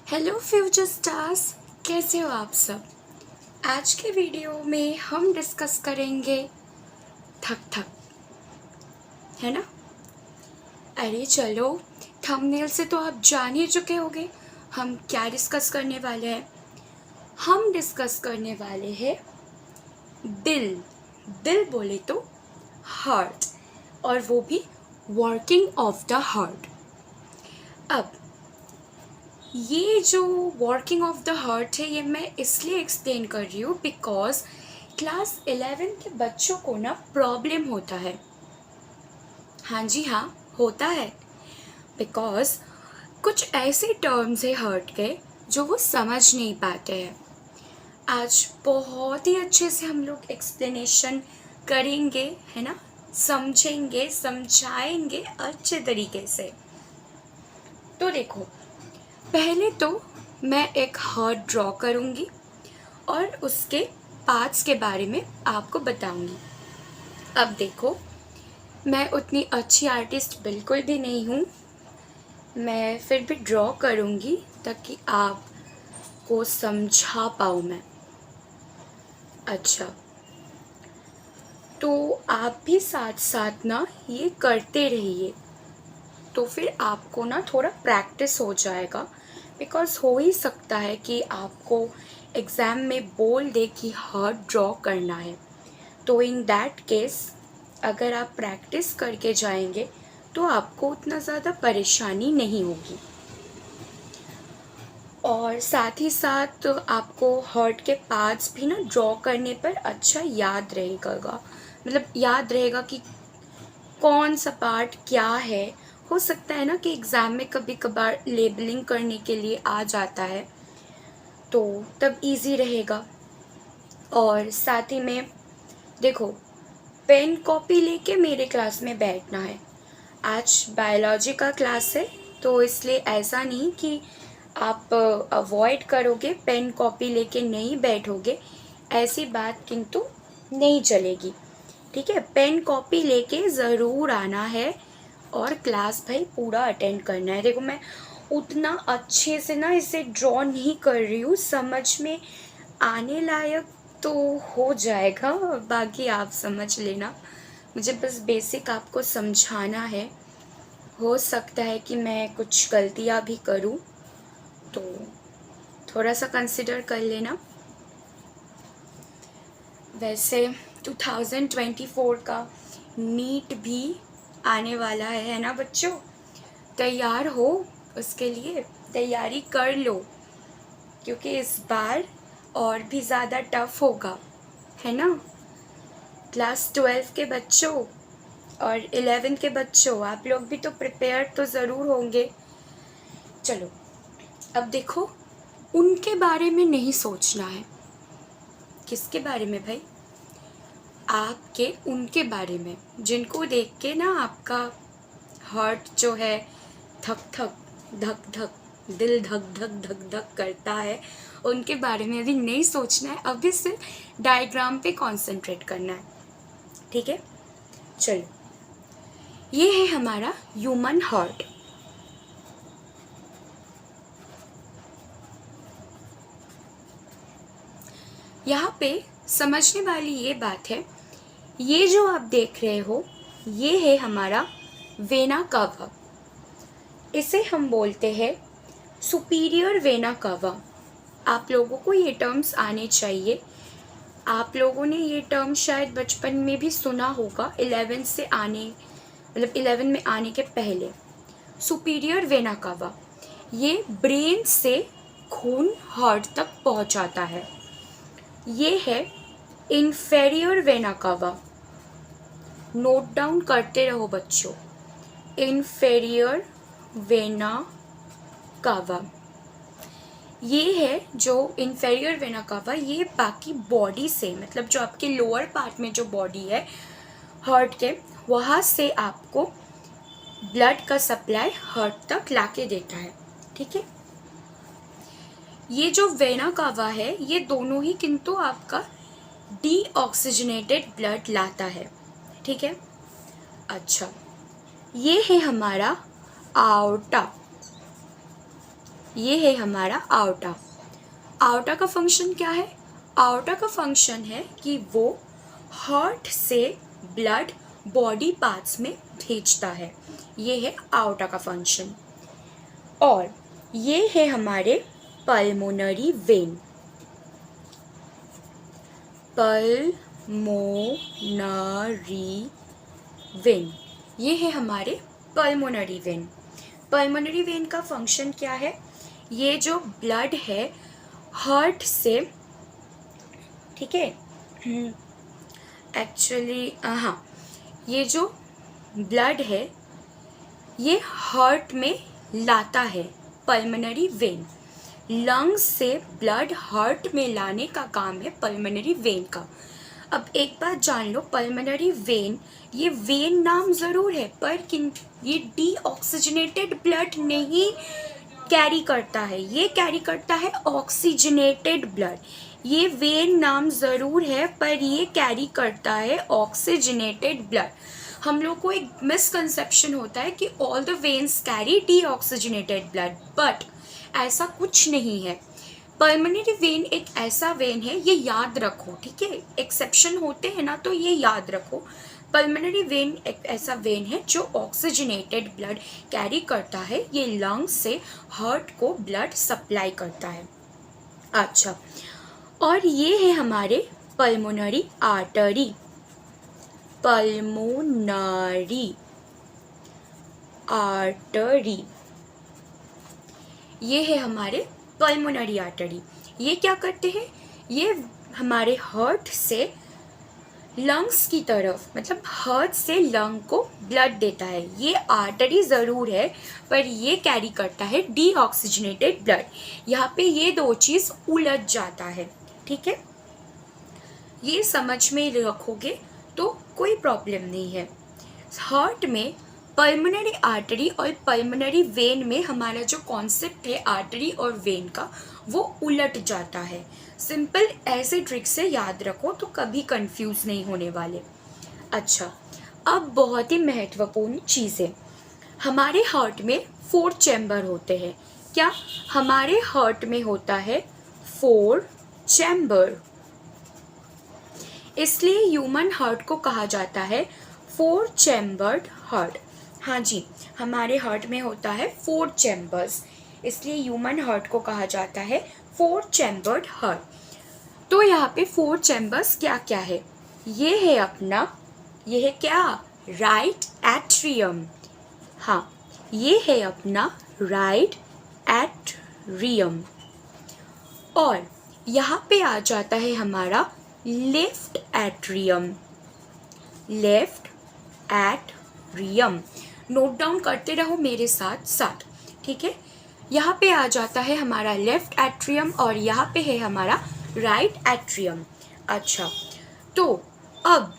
Hello future stars, कैसे हो आप सब। आज के वीडियो में हम डिस्कस करेंगे थक थक, है ना। अरे चलो, थंबनेल से तो आप जान ही चुके होंगे हम क्या डिस्कस करने वाले हैं। हम डिस्कस करने वाले हैं दिल। दिल बोले तो हार्ट, और वो भी वर्किंग ऑफ द हार्ट। अब ये जो वर्किंग ऑफ द हार्ट है, ये मैं इसलिए एक्सप्लेन कर रही हूँ बिकॉज क्लास 11 के बच्चों को ना प्रॉब्लम होता है। हाँ जी हाँ, होता है। बिकॉज कुछ ऐसे टर्म्स है हार्ट के जो वो समझ नहीं पाते हैं। आज बहुत ही अच्छे से हम लोग एक्सप्लेनेशन करेंगे, है ना, समझेंगे, समझाएंगे अच्छे तरीके से। तो देखो, पहले तो मैं एक हार्ट ड्रॉ करूँगी और उसके पार्ट्स के बारे में आपको बताऊँगी। अब देखो, मैं उतनी अच्छी आर्टिस्ट बिल्कुल भी नहीं हूँ, मैं फिर भी ड्रॉ करूँगी ताकि आपको समझा पाऊँ मैं। अच्छा, तो आप भी साथ साथ ना ये करते रहिए, तो फिर आपको ना थोड़ा प्रैक्टिस हो जाएगा। बिकॉज हो ही सकता है कि आपको एग्ज़ाम में बोल दे कि हार्ट ड्रॉ करना है, तो इन दैट केस अगर आप प्रैक्टिस करके जाएंगे तो आपको उतना ज़्यादा परेशानी नहीं होगी। और साथ ही साथ आपको हार्ट के पार्ट्स भी ना ड्रॉ करने पर अच्छा याद रहेगा, मतलब याद रहेगा कि कौन सा पार्ट क्या है। हो सकता है ना कि एग्ज़ाम में कभी कभार लेबलिंग करने के लिए आ जाता है, तो तब इजी रहेगा। और साथ ही में देखो, पेन कॉपी लेके मेरे क्लास में बैठना है। आज बायोलॉजी का क्लास है, तो इसलिए ऐसा नहीं कि आप अवॉइड करोगे, पेन कॉपी लेके नहीं बैठोगे, ऐसी बात किंतु नहीं चलेगी। ठीक है, पेन कॉपी लेके ज़रूर आना है और क्लास भाई पूरा अटेंड करना है। देखो, मैं उतना अच्छे से ना इसे ड्रॉ नहीं कर रही हूँ, समझ में आने लायक तो हो जाएगा, बाकी आप समझ लेना। मुझे बस बेसिक आपको समझाना है। हो सकता है कि मैं कुछ गलतियाँ भी करूँ, तो थोड़ा सा कंसिडर कर लेना। वैसे 2024 का नीट भी आने वाला है ना बच्चों, तैयार हो, उसके लिए तैयारी कर लो, क्योंकि इस बार और भी ज़्यादा टफ होगा, है ना। क्लास 12 के बच्चों और 11 के बच्चों, आप लोग भी तो प्रिपेयर तो ज़रूर होंगे। चलो, अब देखो, उनके बारे में नहीं सोचना है। किसके बारे में भाई? आपके उनके बारे में, जिनको देख के ना आपका हार्ट जो है धक धक धक धक, दिल धक धक धक धक करता है, उनके बारे में अभी नहीं सोचना है। अभी सिर्फ डायग्राम पे कंसंट्रेट करना है, ठीक है। चलो, ये है हमारा ह्यूमन हार्ट। यहाँ पे समझने वाली ये बात है, ये जो आप देख रहे हो, ये है हमारा वेना कावा। इसे हम बोलते हैं सुपीरियर वेना कावा। आप लोगों को ये टर्म्स आने चाहिए। आप लोगों ने ये टर्म शायद बचपन में भी सुना होगा, 11 से आने, मतलब 11 में आने के पहले। सुपीरियर वेना कावा, ये ब्रेन से खून हार्ट तक पहुंचाता है। ये है inferior vena cava. Note down करते रहो बच्चों, इन्फेरियर वेना कावा। ये है जो इन्फेरियर वेना कावा, ये बाकी बॉडी से, मतलब जो आपके लोअर पार्ट में जो बॉडी है हार्ट के, वहाँ से आपको ब्लड का सप्लाई हार्ट तक लाके देता है, ठीक है। ये जो वेना कावा है, ये दोनों ही किंतु आपका डीऑक्सीजनेटेड ब्लड लाता है, ठीक है। अच्छा, ये है हमारा आर्टा। ये है हमारा आउटा। आउटा का फंक्शन क्या है? आउटा का फंक्शन है कि वो हार्ट से ब्लड बॉडी पार्ट्स में भेजता है। ये है आउटा का फंक्शन। और ये है हमारे पल्मोनरी वेन। पल्मोनरी वेन, ये है हमारे पल्मोनरी वेन। पल्मोनरी वेन का फंक्शन क्या है? ये जो ब्लड है हार्ट से, ठीक है, एक्चुअली हाँ, ये जो ब्लड है ये हार्ट में लाता है। पल्मोनरी वेन, लंग्स से ब्लड हार्ट में लाने का काम है पल्मोनरी वेन का। अब एक बात जान लो, पल्मोनरी वेन, ये वेन नाम ज़रूर है पर ये डीऑक्सीजनेटेड ब्लड नहीं कैरी करता है, ये कैरी करता है ऑक्सीजनेटेड ब्लड। ये वेन नाम ज़रूर है पर ये कैरी करता है ऑक्सीजनेटेड ब्लड। हम लोग को एक मिसकंसेप्शन होता है कि all the veins carry deoxygenated blood, but ऐसा कुछ नहीं है। पल्मोनरी वेन एक ऐसा वेन है, ये याद रखो, ठीक है, एक्सेप्शन होते हैं ना, तो ये याद रखो। पल्मोनरी वेन एक ऐसा वेन है जो ऑक्सीजनेटेड ब्लड कैरी करता है, ये लंग्स से हार्ट को ब्लड सप्लाई करता है। अच्छा, और ये है हमारे पल्मोनरी आर्टरी। पल्मोनरी आर्टरी, ये है हमारे पल्मोनरी आर्टरी। ये क्या करते हैं? ये हमारे हार्ट से लंग्स की तरफ, मतलब हार्ट से लंग को ब्लड देता है। ये आर्टरी ज़रूर है पर ये कैरी करता है डीऑक्सीजनेटेड ब्लड। यहाँ पे ये दो चीज़ उलझ जाता है, ठीक है, ये समझ में रखोगे तो कोई प्रॉब्लम नहीं है। हार्ट में पल्मोनरी आर्टरी और पल्मोनरी वेन में हमारा जो कॉन्सेप्ट है आर्टरी और वेन का, वो उलट जाता है। सिंपल ऐसे ट्रिक से याद रखो तो कभी कंफ्यूज नहीं होने वाले। अच्छा, अब बहुत ही महत्वपूर्ण चीज़ें, हमारे हार्ट में 4 चैम्बर होते हैं। क्या? हमारे हार्ट में होता है 4 चैम्बर, इसलिए ह्यूमन हार्ट को कहा जाता है 4 चैम्बर्ड हार्ट। हाँ जी, हमारे हार्ट में होता है 4 चैम्बर्स, इसलिए ह्यूमन हार्ट को कहा जाता है 4 चैम्बर्ड हार्ट। तो यहाँ पे 4 चैम्बर्स क्या क्या है? ये है अपना, ये है क्या? Right atrium. हाँ, ये है अपना राइट एट्रियम। और यहाँ पे आ जाता है हमारा left atrium. Left atrium, note down करते रहो मेरे साथ साथ, ठीक है। यहाँ पे आ जाता है हमारा लेफ्ट एट्रियम और यहाँ पे है हमारा राइट एट्रियम। अच्छा, तो अब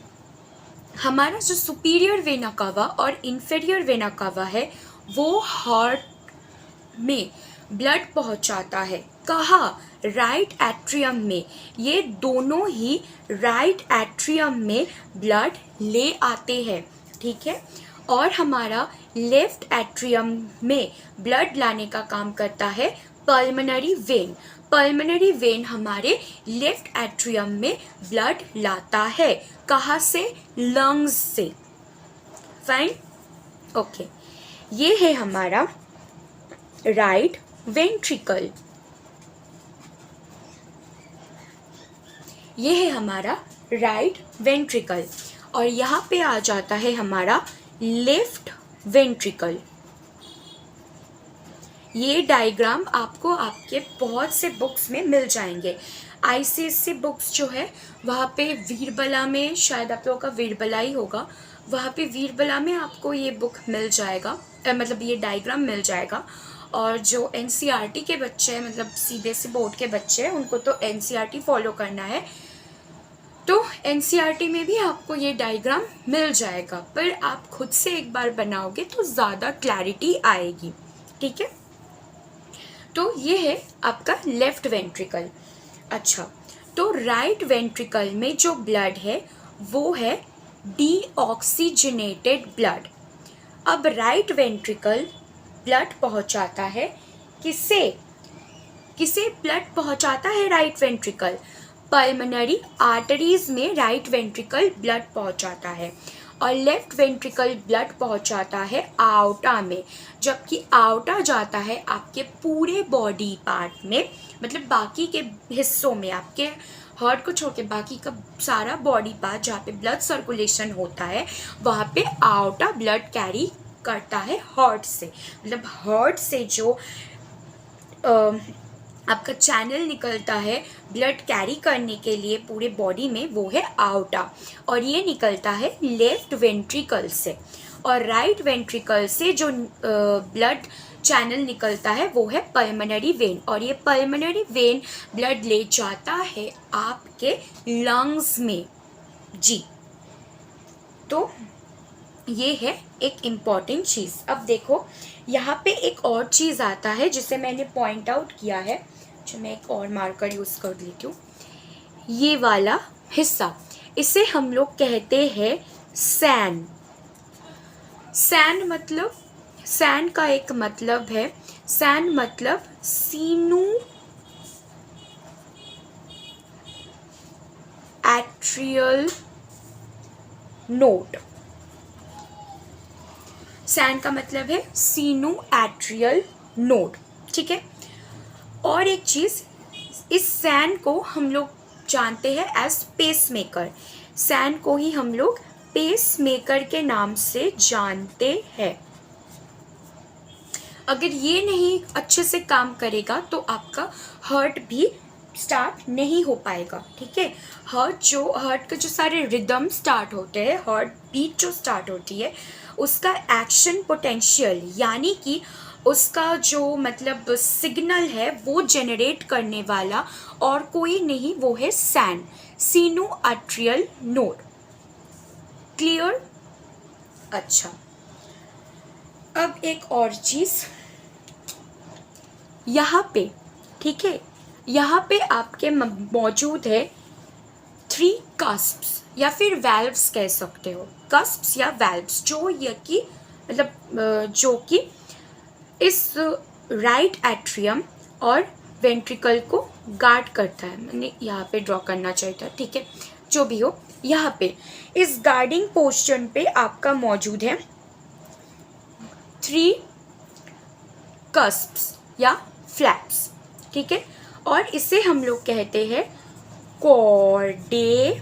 हमारा जो सुपीरियर वेना कावा और इंफीरियर वेना कावा है वो हार्ट में ब्लड पहुंचाता है। कहाँ? राइट एट्रियम में। ये दोनों ही राइट एट्रियम में ब्लड ले आते हैं, ठीक है। और हमारा लेफ्ट एट्रियम में ब्लड लाने का काम करता है पल्मोनरी वेन। पल्मोनरी वेन हमारे लेफ्ट एट्रियम में ब्लड लाता है। कहाँ से? लंग्स से। Fine, okay. ये है हमारा राइट वेंट्रिकल। ये है हमारा राइट वेंट्रिकल और यहाँ पे आ जाता है हमारा लेफ्ट वेंट्रिकल। ये डायग्राम आपको आपके बहुत से बुक्स में मिल जाएंगे। आईसीएससी बुक्स जो है वहाँ पे वीरबला में, शायद आप लोगों का वीरबला ही होगा, वहाँ पे वीरबला में आपको ये बुक मिल जाएगा, मतलब ये डायग्राम मिल जाएगा। और जो एनसीईआरटी के बच्चे हैं, मतलब सीबीएसई बोर्ड के बच्चे हैं, उनको तो एनसीईआरटी फॉलो करना है, तो एनसीईआरटी में भी आपको ये डायग्राम मिल जाएगा, पर आप खुद से एक बार बनाओगे तो ज़्यादा क्लैरिटी आएगी, ठीक है। तो ये है आपका लेफ्ट वेंट्रिकल। अच्छा, तो राइट वेंट्रिकल में जो ब्लड है वो है डीऑक्सीजनेटेड ब्लड। अब राइट वेंट्रिकल ब्लड पहुंचाता है किसे किसे ब्लड पहुंचाता है राइट वेंट्रिकल? पल्मोनरी आर्टरीज में राइट वेंट्रिकल ब्लड पहुंचाता है और लेफ्ट वेंट्रिकल ब्लड पहुंचाता है आउटा में, जबकि आउटा जाता है आपके पूरे बॉडी पार्ट में, मतलब बाकी के हिस्सों में, आपके हार्ट को छोड़ के बाकी का सारा बॉडी पार्ट जहाँ पे ब्लड सर्कुलेशन होता है वहाँ पे आउटा ब्लड कैरी करता है हार्ट से। मतलब हार्ट से जो आपका चैनल निकलता है ब्लड कैरी करने के लिए पूरे बॉडी में, वो है आउटा, और ये निकलता है लेफ्ट वेंट्रिकल से। और राइट वेंट्रिकल से जो ब्लड चैनल निकलता है वो है पल्मोनरी वेन, और ये पल्मोनरी वेन ब्लड ले जाता है आपके लंग्स में जी। तो ये है एक इम्पॉर्टेंट चीज़। अब देखो यहाँ पे एक और चीज़ आता है जिसे मैंने पॉइंट आउट किया है, जो मैं एक और मार्कर यूज़ कर लेती हूँ। ये वाला हिस्सा, इसे हम लोग कहते हैं सैन। सैन का एक मतलब है, सैन मतलब सीनू एट्रियल नोड। सैन का मतलब है सीनू एट्रियल नोड, ठीक है। और एक चीज़, इस सैन को हम लोग जानते हैं एज पेस मेकर। सैन को ही हम लोग पेस मेकर के नाम से जानते हैं। अगर ये नहीं अच्छे से काम करेगा तो आपका हार्ट भी स्टार्ट नहीं हो पाएगा, ठीक है। हार्ट के जो सारे रिदम स्टार्ट होते हैं, हार्ट बीट जो स्टार्ट होती है, उसका एक्शन पोटेंशियल यानी कि उसका जो मतलब सिग्नल है वो जनरेट करने वाला और कोई नहीं, वो है सैन, सीनू एट्रियल नोड। क्लियर? अच्छा, अब एक और चीज़ यहाँ पे, ठीक है, यहाँ पे आपके मौजूद है 3 कस्प्स या फिर वैल्व्स कह सकते हो, कस्प्स या वैल्व्स, जो कि इस राइट एट्रियम और वेंट्रिकल को गार्ड करता है। मैंने यहाँ पे ड्रॉ करना चाहिए था, ठीक है, जो भी हो। यहाँ पे इस गार्डिंग पोस्चर पे आपका मौजूद है 3 कस्प्स या फ्लैप्स, ठीक है, और इसे हम लोग कहते हैं कॉर्डे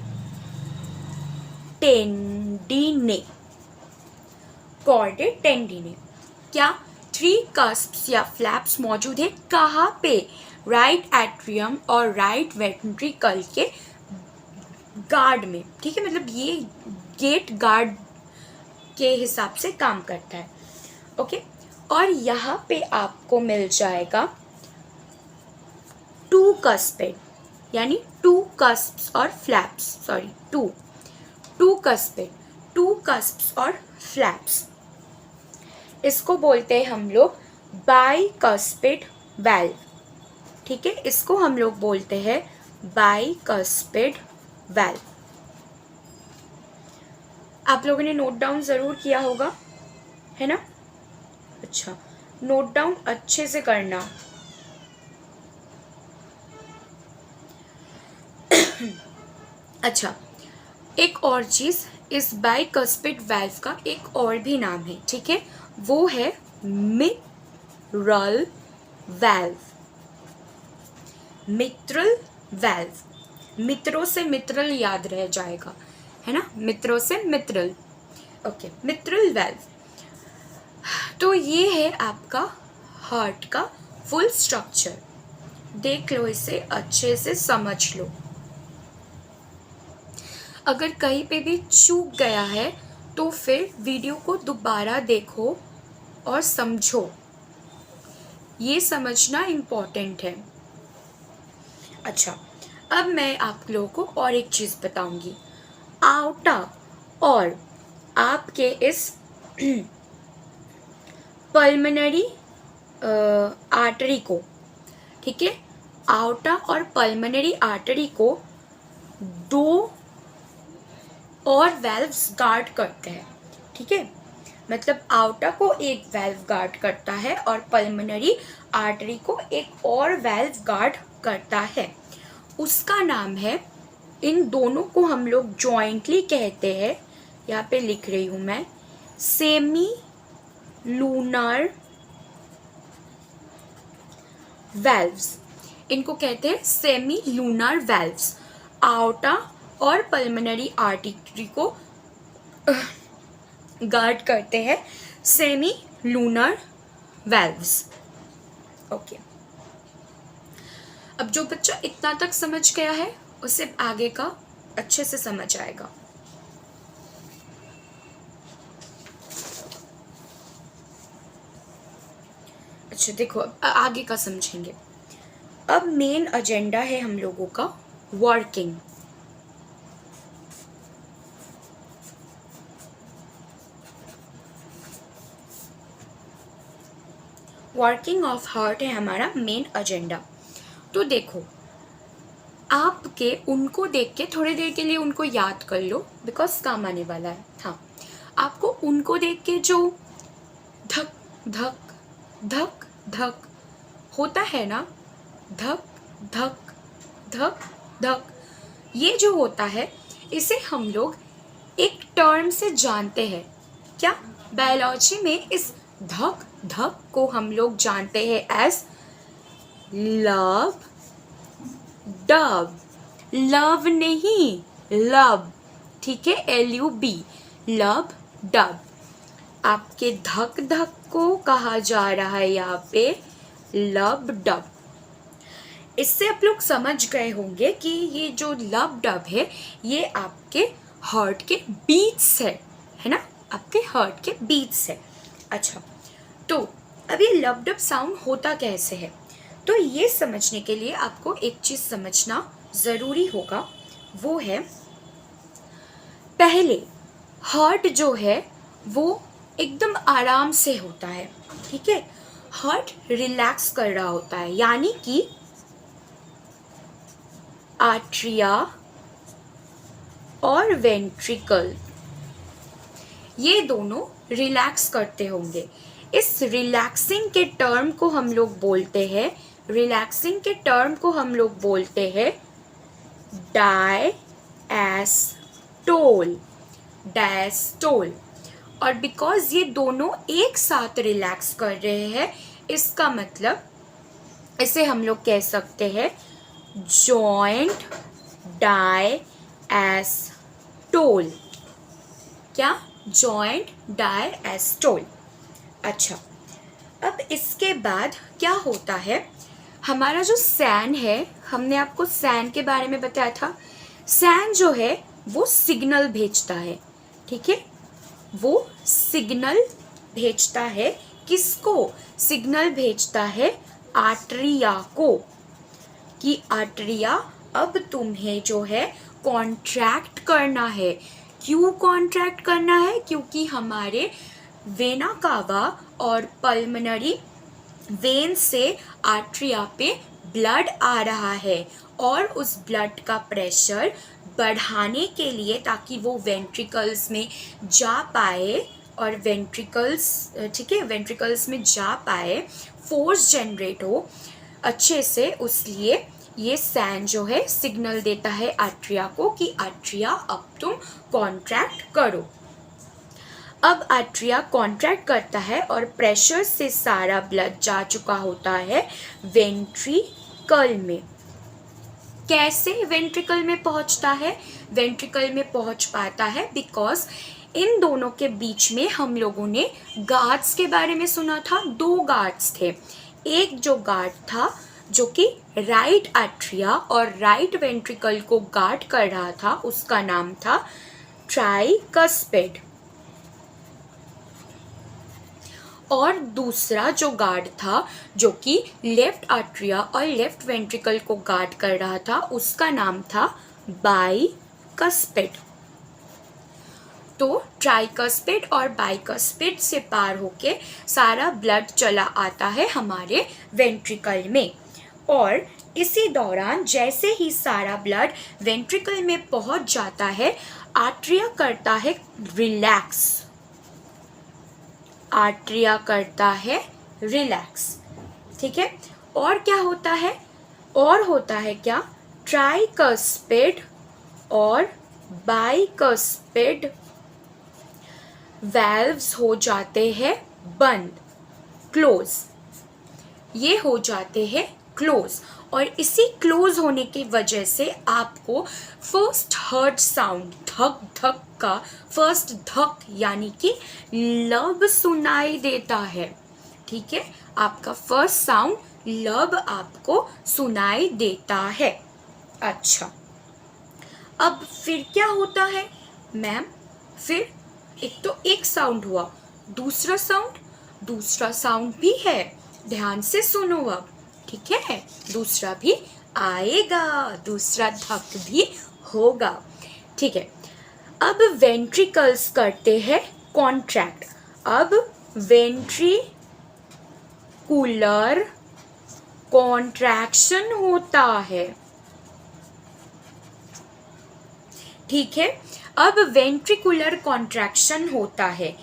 टेंडिने। कॉर्डे टेंडिने। क्या 3 कस्प्स या फ्लैप्स मौजूद है? कहाँ पे? राइट एट्रियम और राइट वेंट्रिकल के गार्ड में, ठीक है, मतलब ये गेट गार्ड के हिसाब से काम करता है, ओके। और यहाँ पे आपको मिल जाएगा 2 कस्पेड, यानी 2 कस्प्स और फ्लैप्स, सॉरी 2 कस्पेड, 2 कस्प्स और फ्लैप्स। इसको बोलते हैं हम लोग बाइकस्पेड वैल्व, ठीक है, इसको हम लोग बोलते हैं बाइकस्पेड वैल्व। आप लोगों ने नोट डाउन ज़रूर किया होगा, है ना? अच्छा, नोट डाउन अच्छे से करना। अच्छा, एक और चीज़, इस बाइकस्पेड वैल्व का एक और भी नाम है, ठीक है, वो है मित्रल वैल्व। मित्रल वैल्व, मित्रों से मित्रल याद रह जाएगा, है ना, मित्रों से मित्रल, ओके, मित्रल वैल्व। तो ये है आपका हार्ट का फुल स्ट्रक्चर। देख लो, इसे अच्छे से समझ लो। अगर कहीं पे भी चूक गया है तो फिर वीडियो को दोबारा देखो और समझो, ये समझना इम्पोर्टेंट है। अच्छा, अब मैं आप लोगों को और एक चीज़ बताऊंगी। आउटा और आपके इस पल्मोनरी आर्टरी को, ठीक है, आउटा और पल्मोनरी आर्टरी को 2 और वैल्व्स गार्ड करते हैं, ठीक है। मतलब आउटा को एक वेल्व गार्ड करता है और पल्मोनरी आर्टरी को एक और वेल्व गार्ड करता है। उसका नाम है, इन दोनों को हम लोग जॉइंटली कहते हैं, यहाँ पे लिख रही हूँ मैं, सेमी लूनर वेल्व्स। इनको कहते हैं सेमी लूनर वेल्व्स। आउटा और पल्मोनरी आर्टरी को गार्ड करते हैं सेमी लूनर वेल्व्स। ओके, अब जो बच्चा इतना तक समझ गया है उसे आगे का अच्छे से समझ आएगा। अच्छा देखो, अब आगे का समझेंगे। अब मेन एजेंडा है हम लोगों का वर्किंग। वर्किंग ऑफ हार्ट है हमारा मेन एजेंडा। तो देखो, आपके उनको देख के थोड़ी देर के लिए उनको याद कर लो, बिकॉज काम आने वाला है। हाँ, आपको उनको देख के जो धक धक धक धक होता है ना, धक धक धक धक, ये जो होता है इसे हम लोग एक टर्म से जानते हैं। क्या? बायोलॉजी में इस धक धक को हम लोग जानते हैं एज लव डब। लव नहीं, लब, ठीक है, LUB, लब डब। आपके धक धक को कहा जा रहा है यहाँ पे लब डब। इससे आप लोग समझ गए होंगे कि ये जो लब डब है ये आपके हार्ट के बीट्स है ना, आपके हार्ट के बीट्स है। अच्छा, तो अब ये लब डब साउंड होता कैसे है, तो ये समझने के लिए आपको एक चीज़ समझना ज़रूरी होगा, वो है पहले हार्ट जो है वो एकदम आराम से होता है, ठीक है, हार्ट रिलैक्स कर रहा होता है, यानी कि आर्ट्रिया और वेंट्रिकल ये दोनों रिलैक्स करते होंगे। इस रिलैक्सिंग के टर्म को हम लोग बोलते हैं, रिलैक्सिंग के टर्म को हम लोग बोलते हैं डायस्टोल, डायस्टोल। और बिकॉज ये दोनों एक साथ रिलैक्स कर रहे हैं, इसका मतलब इसे हम लोग कह सकते हैं जॉइंट डायस्टोल। क्या? Joint diastole. अच्छा, अब इसके बाद क्या होता है, हमारा जो सैन है, हमने आपको सैन के बारे में बताया था, सैन जो है वो सिग्नल भेजता है, ठीक है, वो सिग्नल भेजता है, किसको? सिग्नल भेजता है आर्टरिया को, कि आर्टरिया अब तुम्हें जो है कॉन्ट्रैक्ट करना है। क्यों कॉन्ट्रैक्ट करना है? क्योंकि हमारे वेना कावा और पल्मोनरी वेन से आर्टरिया पे ब्लड आ रहा है और उस ब्लड का प्रेशर बढ़ाने के लिए, ताकि वो वेंट्रिकल्स में जा पाए और वेंट्रिकल्स, ठीक है, वेंट्रिकल्स में जा पाए, फोर्स जनरेट हो अच्छे से, उसलिए ये सैन जो है सिग्नल देता है आर्टरिया को कि आर्टरिया अब तुम कॉन्ट्रैक्ट करो। अब आर्टरिया कॉन्ट्रैक्ट करता है और प्रेशर से सारा ब्लड जा चुका होता है वेंट्रिकल में। कैसे वेंट्रिकल में पहुंचता है? वेंट्रिकल में पहुंच पाता है बिकॉज इन दोनों के बीच में हम लोगों ने गार्ड्स के बारे में सुना था। 2 गार्ड्स थे। एक जो गार्ड था जो कि राइट आर्टरिया और राइट वेंट्रिकल को गार्ड कर रहा था, उसका नाम था ट्राइकस्पिड। और दूसरा जो गार्ड था जो कि लेफ्ट आर्टरिया और लेफ्ट वेंट्रिकल को गार्ड कर रहा था, उसका नाम था बाइकस्पिड। तो ट्राइकस्पिड और बाइकस्पिड से पार होके सारा ब्लड चला आता है हमारे वेंट्रिकल में, और इसी दौरान जैसे ही सारा ब्लड वेंट्रिकल में पहुंच जाता है, आर्टरिया करता है रिलैक्स। आर्टरिया करता है रिलैक्स। ठीक है, और क्या होता है, और होता है क्या, ट्राइकस्पिड और बाइकस्पिड वैल्व्स हो जाते हैं बंद, क्लोज, ये हो जाते हैं क्लोज। और इसी क्लोज होने की वजह से आपको फर्स्ट हर्ट साउंड, धक धक का फर्स्ट धक यानी कि लब सुनाई देता है। ठीक है, आपका फर्स्ट साउंड लब आपको सुनाई देता है। अच्छा, अब फिर क्या होता है मैम, फिर एक तो एक साउंड हुआ, दूसरा साउंड भी है, ध्यान से सुनो अब। ठीक है, दूसरा भी आएगा, दूसरा धक भी होगा। ठीक है, अब वेंट्रिकल्स करते हैं कॉन्ट्रैक्ट। अब वेंट्रिकुलर कॉन्ट्रैक्शन होता है। ठीक है, अब वेंट्रिकुलर कॉन्ट्रैक्शन होता है।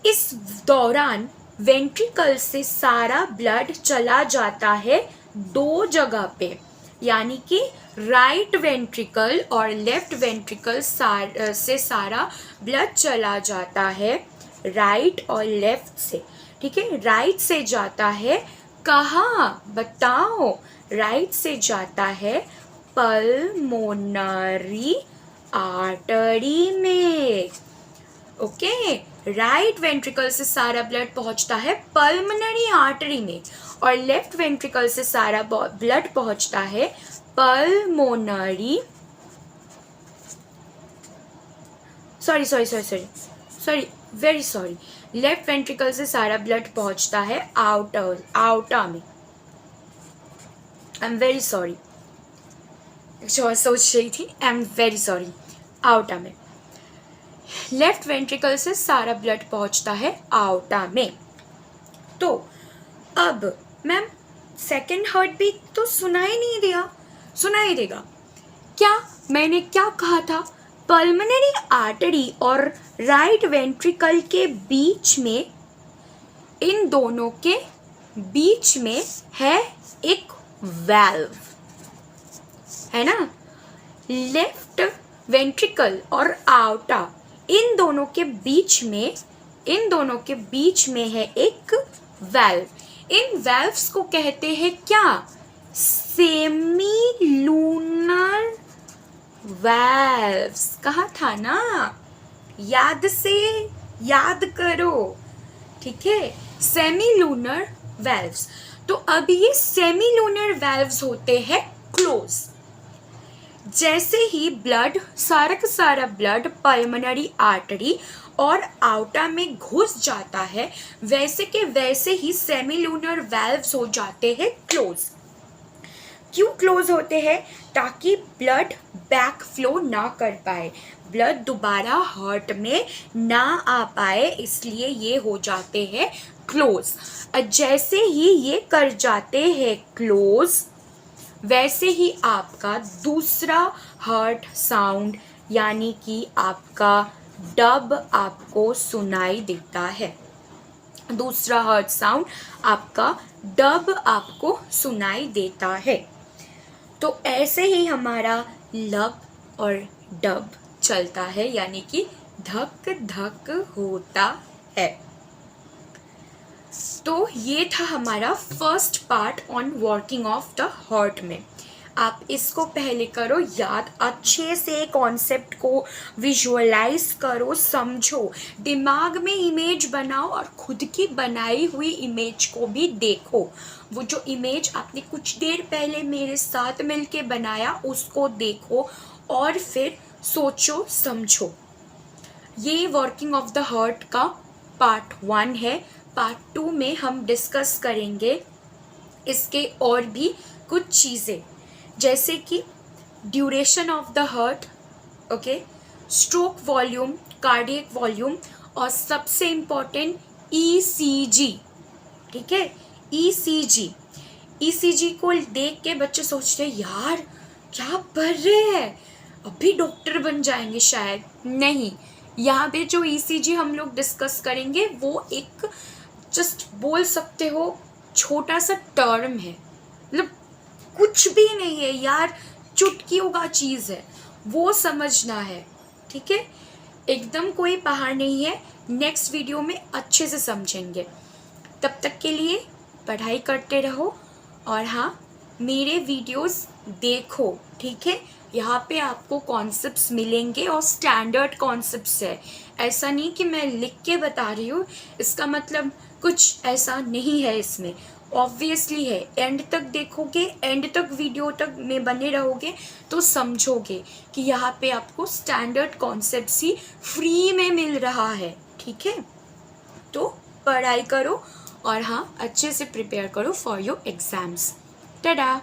इस दौरान वेंट्रिकल से सारा ब्लड चला जाता है दो जगह पे, यानी कि राइट वेंट्रिकल और लेफ्ट वेंट्रिकल से सारा ब्लड चला जाता है, राइट और लेफ्ट से। ठीक है, राइट से जाता है कहाँ बताओ, राइट से जाता है पल्मोनरी आर्टरी में। ओके, राइट वेंट्रिकल से सारा ब्लड पहुंचता है पल्मोनरी आर्टरी में, और लेफ्ट वेंट्रिकल से सारा ब्लड पहुंचता है pulmonary, very sorry, left ventricle से सारा ब्लड पहुंचता है आउटा में। आई एम वेरी सॉरी, सोच रही थी, I am very sorry, outta में। लेफ्ट वेंट्रिकल से सारा ब्लड पहुंचता है आउटा में। तो अब मैम सेकेंड हार्ट बीट तो सुनाई नहीं दिया, सुनाई देगा क्या, मैंने क्या कहा था, पल्मोनरी आर्टरी और राइट वेंट्रिकल के बीच में, इन दोनों के बीच में है एक वाल्व, है ना। लेफ्ट वेंट्रिकल और आउटा, इन दोनों के बीच में है एक वाल्व। इन वाल्व्स को कहते हैं क्या, सेमी लूनर वाल्व्स। कहा था ना, याद करो। ठीक है, सेमी लूनर वाल्व्स। तो अब ये सेमी लूनर वाल्व्स होते हैं क्लोज। जैसे ही ब्लड, सारा का सारा ब्लड पल्मोनरी आर्टरी और आउटा में घुस जाता है, वैसे के वैसे ही सेमी लूनर वाल्व्स हो जाते हैं क्लोज। क्यों क्लोज होते हैं, ताकि ब्लड बैक फ्लो ना कर पाए, ब्लड दोबारा हार्ट में ना आ पाए, इसलिए ये हो जाते हैं क्लोज। जैसे ही ये कर जाते हैं क्लोज, वैसे ही आपका दूसरा हार्ट साउंड यानी कि आपका डब आपको सुनाई देता है। दूसरा हार्ट साउंड आपका डब आपको सुनाई देता है। तो ऐसे ही हमारा लब और डब चलता है, यानी कि धक धक होता है। तो ये था हमारा first part on working of the heart में। आप इसको पहले करो याद, अच्छे से कॉन्सेप्ट को विजुअलाइज करो, समझो, दिमाग में इमेज बनाओ और खुद की बनाई हुई इमेज को भी देखो। वो जो इमेज आपने कुछ देर पहले मेरे साथ मिलके बनाया उसको देखो और फिर सोचो समझो। ये वर्किंग ऑफ द हार्ट का पार्ट 1 है। पार्ट 2 में हम डिस्कस करेंगे इसके और भी कुछ चीज़ें, जैसे कि duration of the heart, okay, stroke volume, cardiac volume, और सबसे इम्पॉर्टेंट ECG। ठीक है, ECG को देख के बच्चे सोचते हैं यार क्या पढ़ रहे हैं, अभी डॉक्टर बन जाएंगे शायद। नहीं, यहाँ पे जो ईसीजी हम लोग डिस्कस करेंगे वो एक जस्ट बोल सकते हो छोटा सा टर्म है, मतलब कुछ भी नहीं है यार, चुटकियों का चीज़ है, वो समझना है, ठीक है। एकदम कोई पहाड़ नहीं है, नेक्स्ट वीडियो में अच्छे से समझेंगे। तब तक के लिए पढ़ाई करते रहो और हाँ, मेरे वीडियोस देखो, ठीक है। यहाँ पे आपको कॉन्सेप्ट्स मिलेंगे और स्टैंडर्ड कॉन्सेप्ट्स है, ऐसा नहीं कि मैं लिख के बता रही हूँ, इसका मतलब कुछ ऐसा नहीं है इसमें, ऑब्वियसली है। एंड तक देखोगे, एंड तक वीडियो तक में बने रहोगे तो समझोगे कि यहाँ पे आपको स्टैंडर्ड कॉन्सेप्ट्स ही फ्री में मिल रहा है, ठीक है। तो पढ़ाई करो और हाँ, अच्छे से प्रिपेयर करो फॉर योर एग्ज़ाम्स। टाटा।